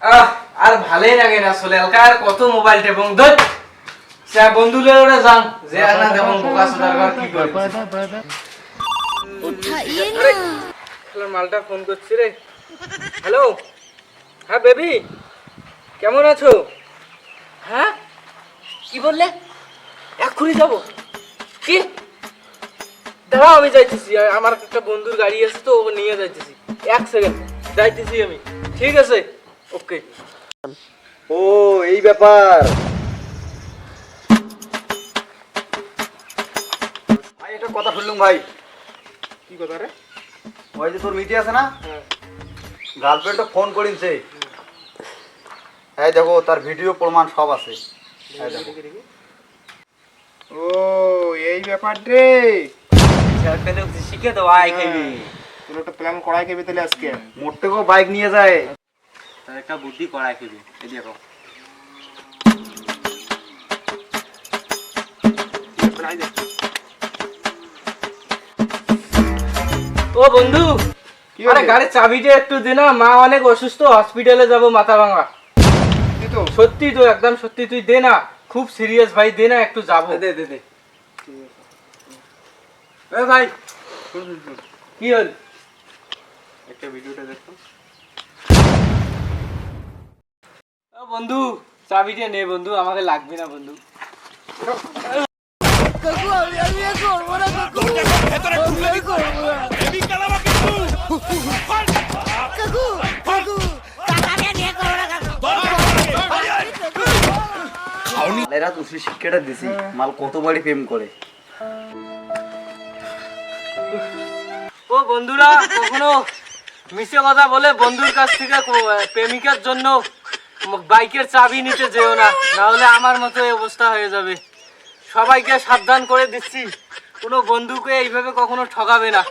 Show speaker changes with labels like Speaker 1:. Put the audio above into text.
Speaker 1: আর ভালোই লাগে না আসলে এলকার কত মোবাইল টেপং ধর সে বন্ধুদের ওরে যান যে না দেখুন বোকা সুদার কি করে
Speaker 2: উঠাইয়ে
Speaker 1: আরে,
Speaker 2: না
Speaker 1: খেলার মালটা ফোন করছি রে। হ্যালো, হ্যাঁ বেবি, কেমন আছো? হ্যাঁ, কি বললে? এক্ষুনি যাবো? কি? দাঁড়াও, আমি যাইতেছি। আমার একটা বন্ধুর গাড়ি আছে তো, ও নিয়ে যাইতেছি। 1 সেকেন্ড, যাইতেছি আমি। ঠিক আছে, ওকে।
Speaker 3: ও এই ব্যাপার। ভাই একটা কথা শুনলুম ভাই।
Speaker 1: কি কথা রে?
Speaker 3: ওই যে তোর মিটি আছে না,
Speaker 1: হ্যাঁ।
Speaker 3: গার্লফ্রেন্ডটা ফোন করিনছে। হ্যাঁ দেখো, তার ভিডিও প্রমাণ সব আছে। এই দেখো।
Speaker 4: ও এই ব্যাপার রে,
Speaker 1: শিখে দাও, আই খাইবি।
Speaker 4: তোর একটা প্ল্যান করাই খেবি তাহলে আজকে।
Speaker 3: মোট্টেকেও বাইক নিয়ে যায়।
Speaker 1: তার একটা বুদ্ধি করাই খাইবি, এই দেখো। ও বন্ধু,
Speaker 4: কি
Speaker 1: আরে
Speaker 4: হলো?
Speaker 1: গাড়ির চাবিটা একটু দে না, মা অনেক অসুস্থ, হসপিটালে যাব, মাথা ভাঙা।
Speaker 4: তুই তো
Speaker 1: সত্যি তো, একদম সত্যি, তুই দে না, খুব সিরিয়াস ভাই, দে না, একটু যাবো। দে দে দে। এ ভাই, কি হল?
Speaker 4: একটা ভিডিওটা দেখো।
Speaker 1: ও বন্ধু, চাবিটা নে বন্ধু, আমাকে লাগবে না বন্ধু।
Speaker 2: কাকু আমি আর করবো না কাকু আমি আর করবো না কাকু কাকু কাকাকে নিয়ে করবো না কাকু
Speaker 3: এরা তুই শিক্ষাটা দিছি, মাল কত বাড়ি প্রেম করে।
Speaker 1: ও বন্ধুরা, কখনো মিছে কথা বলে বন্ধুর কাছ থেকে প্রেমিকার জন্য বাইকের চাবি নিতে যেও না, না হলে আমার মতো এই অবস্থা হয়ে যাবে। সবাইকে সাবধান করে দিচ্ছি, কোনো বন্ধুকে এইভাবে কখনো ঠকাবে না।